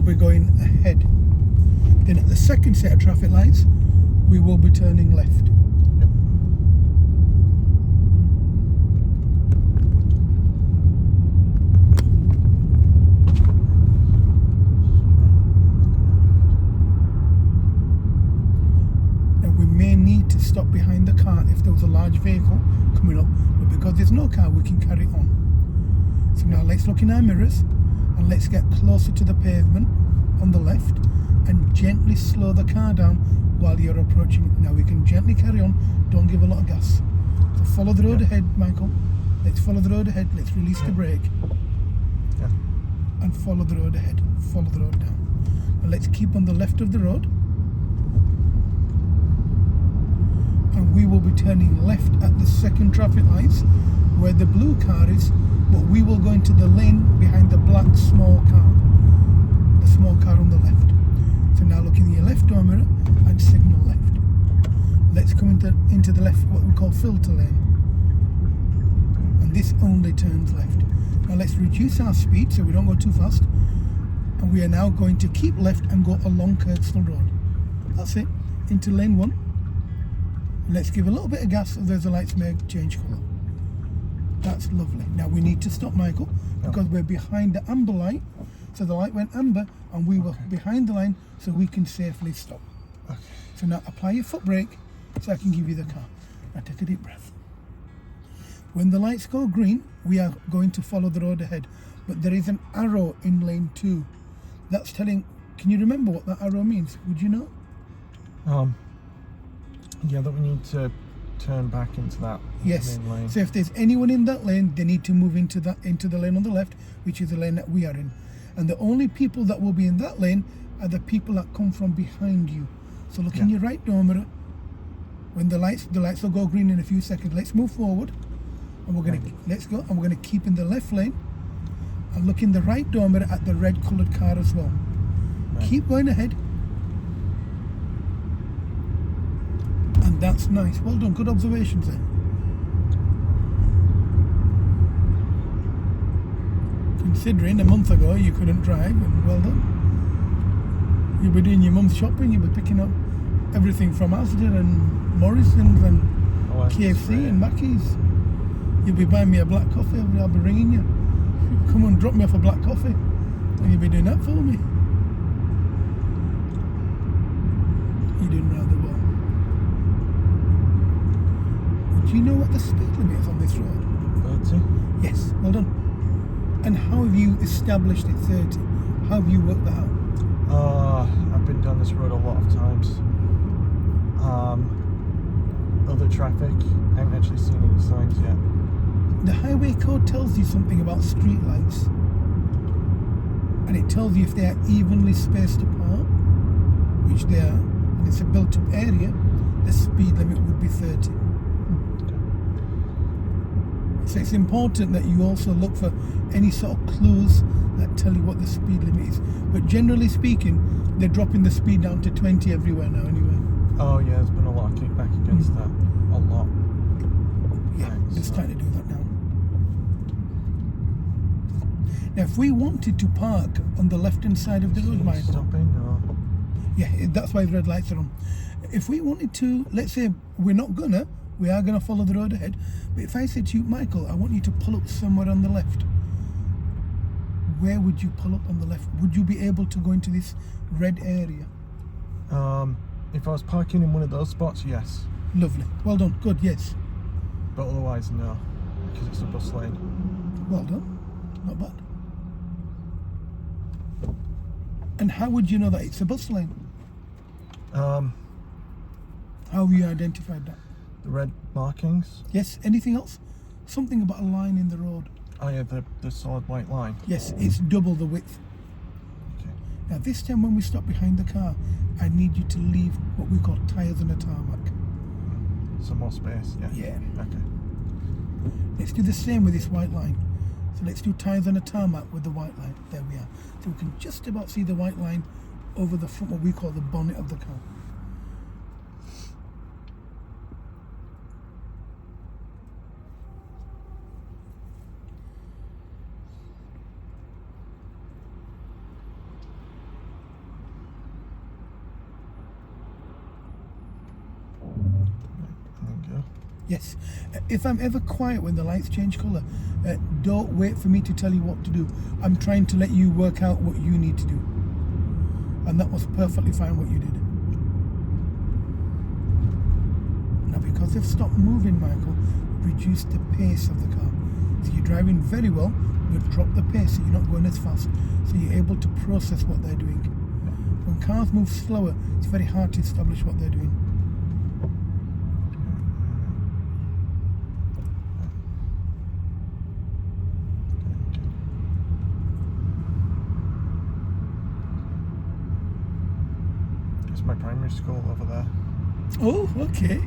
will be going ahead. Then at the second set of traffic lights, we will be turning left. Now we may need to stop behind the car if there was a large vehicle coming up, but because there's no car, we can carry on. So now let's look in our mirrors and let's get closer to the pavement on the left and gently slow the car down while you're approaching it. Now we can gently carry on, don't give a lot of gas. So follow the road ahead, Michael. Let's follow the road ahead, let's release the brake. And follow the road ahead, follow the road down. And let's keep on the left of the road. And we will be turning left at the second traffic lights where the blue car is, but we will go into the lane behind the black small car. The small car on the left. So now look in your left door mirror and signal left. Let's come into the left, what we call filter lane. And this only turns left. Now let's reduce our speed so we don't go too fast. And we are now going to keep left and go along Kirkstall Road. That's it. Into lane 1. Let's give a little bit of gas so the lights may change colour. That's lovely. Now we need to stop, Michael, because we're behind the amber light. So the light went amber and we were behind the line so we can safely stop. Okay. So now apply your foot brake so I can give you the car. Now take a deep breath. When the lights go green, we are going to follow the road ahead. But there is an arrow in lane 2. That's telling, can you remember what that arrow means? Would you know? Yeah, that we need to turn back into that main lane. So if there's anyone in that lane, they need to move into the lane on the left, which is the lane that we are in. And the only people that will be in that lane are the people that come from behind you. So look in your right door mirror. When the lights will go green in a few seconds. Let's move forward, and we're gonna keep in the left lane, and look in the right door mirror at the red coloured car as well. Right. Keep going ahead. And that's nice. Well done. Good observations there. Considering a month ago you couldn't drive, and well done. You'll be doing your mum's shopping, you'll be picking up everything from Asda and Morrison's and KFC and Mackey's. You'll be buying me a black coffee, I'll be ringing you. Come on, drop me off a black coffee. And you'll be doing that for me. You're doing rather well. Do you know what the speed limit is on this road? 30. Yes, well done. And how have you established it 30? How have you worked that out? I've been down this road a lot of times. Other traffic, I haven't actually seen any signs yet. The highway code tells you something about street lights. And it tells you if they are evenly spaced apart, which they are, and it's a built-up area, the speed limit would be 30. So it's important that you also look for any sort of clues that tell you what the speed limit is. But generally speaking, they're dropping the speed down to 20 everywhere now anyway. Oh yeah, there's been a lot of kickback against that. A lot. Yeah, they're starting to do that now. Now if we wanted to park on the left hand side of the road, Michael. Stopping or? Yeah, that's why the red lights are on. If we wanted to, let's say we are gonna follow the road ahead, but if I said to you, Michael, I want you to pull up somewhere on the left, where would you pull up on the left? Would you be able to go into this red area? If I was parking in one of those spots, yes. Lovely. Well done. Good, yes. But otherwise, no, because it's a bus lane. Well done. Not bad. And how would you know that it's a bus lane? How have you identified that? The red markings. Yes. Anything else? Something about a line in the road. Oh yeah, the solid white line. Yes, it's double the width. Okay. Now this time when we stop behind the car, I need you to leave what we call tyres on the tarmac. Some more space, yeah? Yeah. Okay. Let's do the same with this white line. So let's do tyres on a tarmac with the white line. There we are. So we can just about see the white line over the front, what we call the bonnet of the car. Yes. If I'm ever quiet when the lights change colour, don't wait for me to tell you what to do. I'm trying to let you work out what you need to do. And that was perfectly fine what you did. Now, because they've stopped moving, Michael, reduce the pace of the car. So you're driving very well, but drop the pace so you're not going as fast. So you're able to process what they're doing. When cars move slower, it's very hard to establish what they're doing. It's my primary school over there. Oh, okay.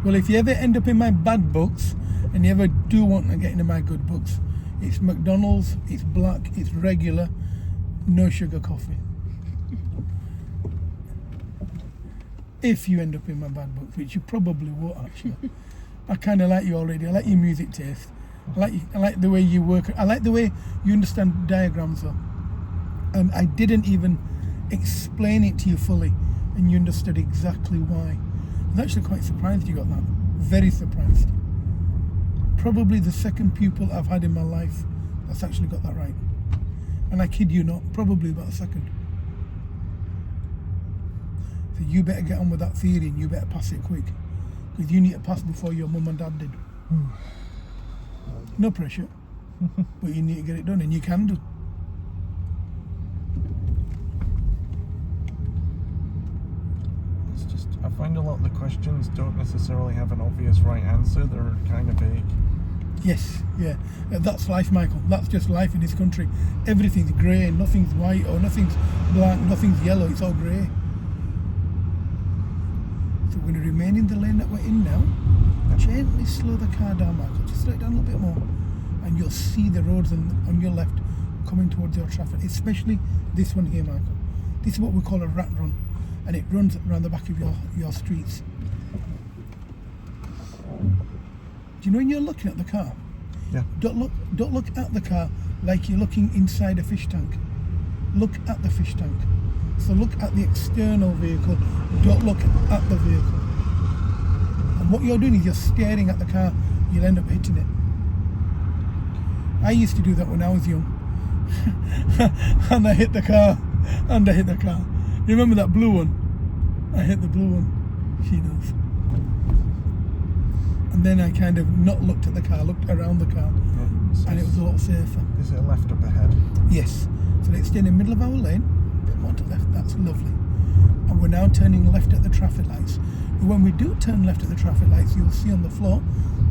Well, if you ever end up in my bad books and you ever do want to get into my good books, it's McDonald's, it's black, it's regular, no sugar coffee. If you end up in my bad books, which you probably won't actually. I kind of like you already. I like your music taste. I like the way you work. I like the way you understand diagrams though. And I didn't even explain it to you fully, and you understood exactly why. I was actually quite surprised you got that. Very surprised. Probably the second pupil I've had in my life that's actually got that right. And I kid you not, probably about a second. So you better get on with that theory and you better pass it quick. Because you need to pass before your mum and dad did. No pressure. But you need to get it done, and you can do. I find a lot of the questions don't necessarily have an obvious right answer. They're kind of vague. Yes, yeah. That's life, Michael. That's just life in this country. Everything's grey, nothing's white, or nothing's black, nothing's yellow, it's all grey. So we're going to remain in the lane that we're in now. Gently slow the car down, Michael. Just slow it down a little bit more. And you'll see the roads on your left coming towards your traffic, especially this one here, Michael. This is what we call a rat run. And it runs around the back of your streets. Do you know when you're looking at the car? Yeah. Don't look at the car like you're looking inside a fish tank. Look at the fish tank. So look at the external vehicle. Don't look at the vehicle. And what you're doing is you're staring at the car. You'll end up hitting it. I used to do that when I was young. And I hit the car. You remember that blue one? I hit the blue one. She knows. And then I kind of not looked at the car, looked around the car, and it was a lot safer. Is it left up ahead? Yes. So let's stay in the middle of our lane, a bit more to left, that's lovely. And we're now turning left at the traffic lights. But when we do turn left at the traffic lights, you'll see on the floor,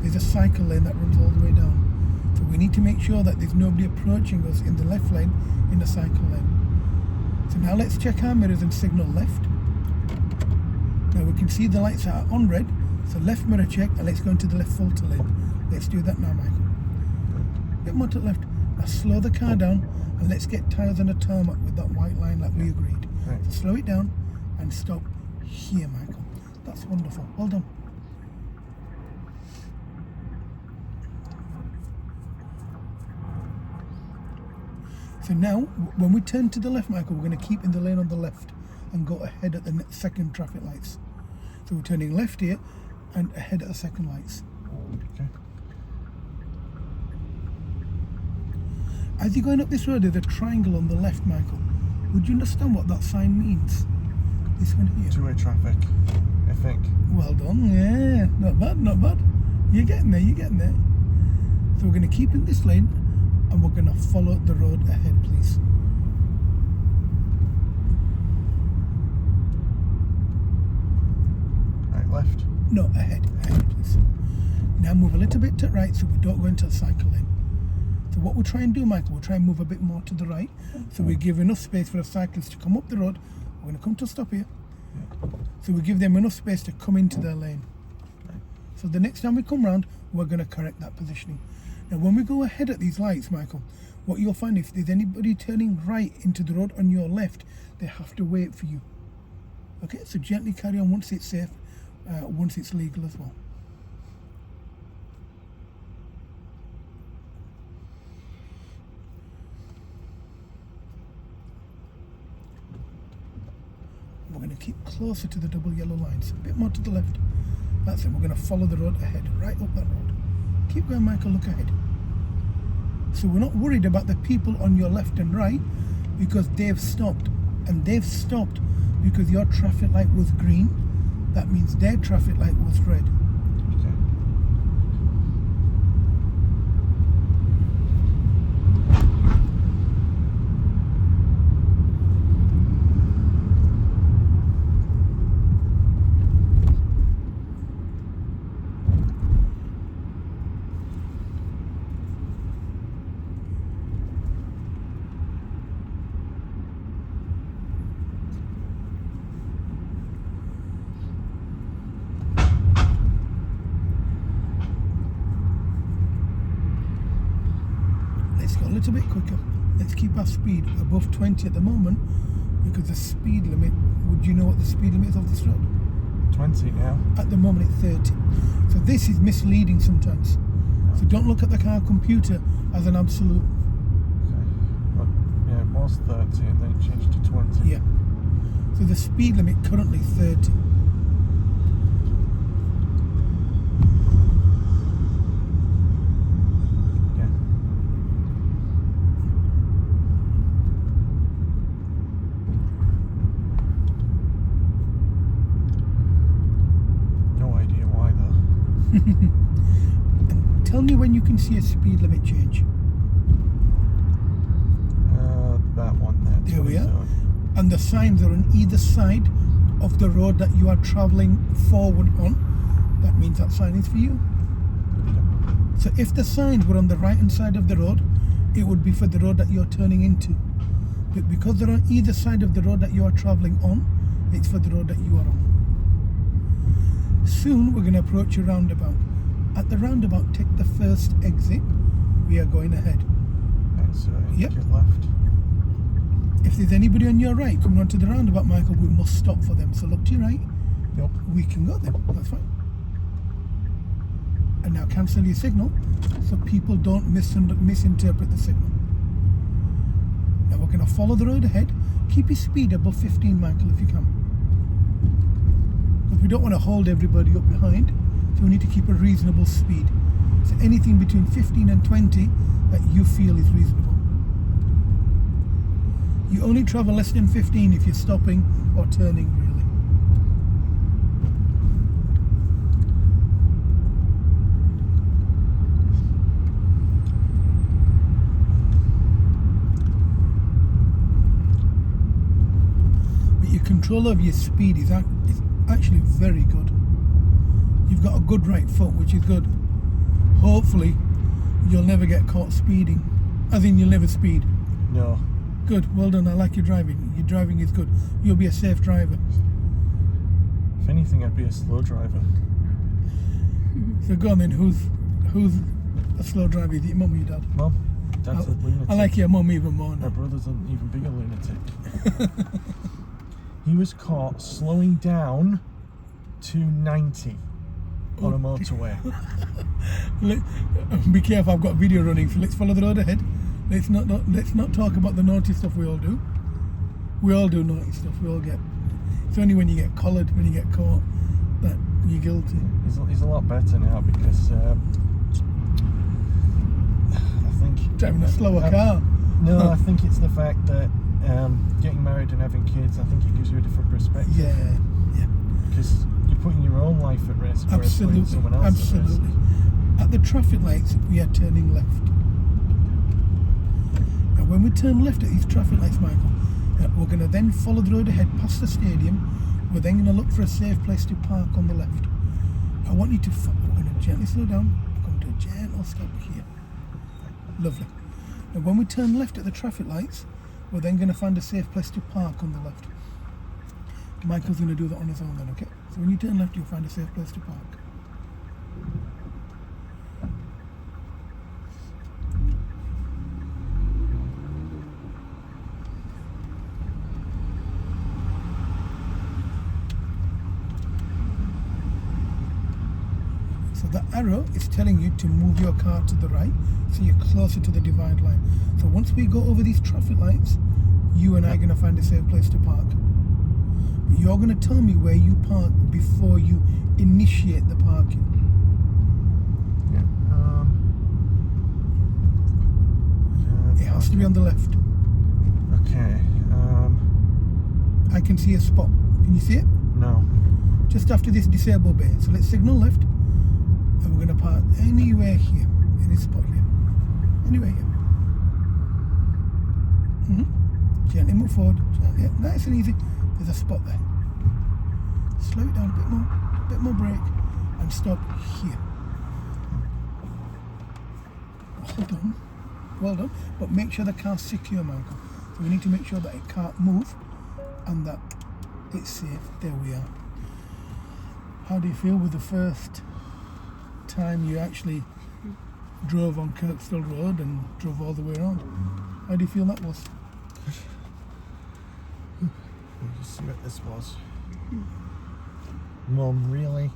there's a cycle lane that runs all the way down. So we need to make sure that there's nobody approaching us in the left lane, in the cycle lane. So now let's check our mirrors and signal left. Now we can see the lights are on red, so left mirror check, and let's go into the left filter lane. Let's do that now, Michael. A bit more to the left. Now slow the car down, and let's get tyres on a tarmac with that white line like we agreed. Right. So slow it down and stop here, Michael. That's wonderful. Well done. So now, when we turn to the left, Michael, we're going to keep in the lane on the left and go ahead at the second traffic lights. So we're turning left here and ahead at the second lights. Okay. As you're going up this road, there's a triangle on the left, Michael. Would you understand what that sign means? This one here. Two-way traffic, I think. Well done, yeah. Not bad, not bad. You're getting there, you're getting there. So we're going to keep in this lane and we're going to follow the road ahead, please. Right, left. No, ahead, please. Now move a little bit to the right so we don't go into the cycle lane. So what we'll try and do, Michael, we'll try and move a bit more to the right so we give enough space for the cyclists to come up the road. We're going to come to a stop here. So we give them enough space to come into their lane. So the next time we come round, we're going to correct that positioning. Now when we go ahead at these lights, Michael, what you'll find, if there's anybody turning right into the road on your left, they have to wait for you. Okay, so gently carry on once it's safe, once it's legal as well. We're going to keep closer to the double yellow lines, a bit more to the left. That's it. We're going to follow the road ahead, right up that road. Keep going, Michael, look ahead. So we're not worried about the people on your left and right because they've stopped. And they've stopped because your traffic light was green. That means their traffic light was red. Okay. Let's go a little bit quicker. Let's keep our speed above 20 at the moment because the speed limit, would you know what the speed limit is of this road? 20 now. At the moment it's 30. So this is misleading sometimes. So don't look at the car computer as an absolute. Okay. But, yeah, it was 30 and then it changed to 20. Yeah. So the speed limit currently 30. Yeah. No idea why though. And tell me when you can see a speed limit change. That one there. There we are. 27. And the signs are on either side of the road that you are travelling forward on. That means that sign is for you. So if the signs were on the right hand side of the road, it would be for the road that you're turning into. But because they're on either side of the road that you are travelling on, it's for the road that you are on. Soon we're going to approach a roundabout. At the roundabout, take the first exit. We are going ahead. Right, so Yep. your left. If there's anybody on your right coming onto the roundabout, Michael, we must stop for them. So look to your right. Yep. We can go them. That's fine. And now cancel your signal so people don't misinterpret the signal. Now we're going to follow the road ahead. Keep your speed above 15, Michael, if you can. Because we don't want to hold everybody up behind, so we need to keep a reasonable speed. So anything between 15 and 20 that you feel is reasonable. You only travel less than 15 if you're stopping or turning, really. But your control of your speed is actually very good. You've got a good right foot, which is good. Hopefully, you'll never get caught speeding. As in, you'll never speed. No. Good, well done. I like your driving. Your driving is good. You'll be a safe driver. If anything, I'd be a slow driver. So go on then. Who's a slow driver? Is it your mum or your dad? Mum, Dad's a lunatic. I like your mum even more My now. brother's an even bigger lunatic. He was caught slowing down to 90 on a motorway. Be careful. I've got video running. So let's follow the road ahead. Let's not talk about the naughty stuff we all do. We all do naughty stuff. We all get. It's only when you get collared, when you get caught, that you're guilty. He's a lot better now because I think Driving a slower car. No, I think it's the fact that getting married and having kids. I think it gives you a different perspective. Yeah. Because you're putting your own life at risk, whereas putting someone else at risk. At the traffic lights, we are turning left. Now, when we turn left at these traffic lights, Michael, we're going to then follow the road ahead past the stadium. We're then going to look for a safe place to park on the left. I want you to. We're going to gently slow down. Come to a gentle stop here. Lovely. Now, when we turn left at the traffic lights, we're then going to find a safe place to park on the left. Michael's going to do that on his own then, okay? So when you turn left, you'll find a safe place to park. So the arrow is telling you to move your car to the right, so you're closer to the divide line. So once we go over these traffic lights, you and I are going to find a safe place to park. But you're going to tell me where you park before you initiate the parking. Yeah. It has to be on the left. Okay. I can see a spot. Can you see it? No. Just after this disabled bay. So let's signal left. And we're going to park anywhere here. Any spot here. Anywhere here. Gently move forward. Gently, yeah, nice and easy. There's a spot there. Slow it down a bit more brake. And stop here. Well done. But make sure the car's secure, Michael. So we need to make sure that it can't move and that it's safe. There we are. How do you feel with the first time you actually drove on Kirkstall Road and drove all the way around? How do you feel that was? You see what this was? Mum, really?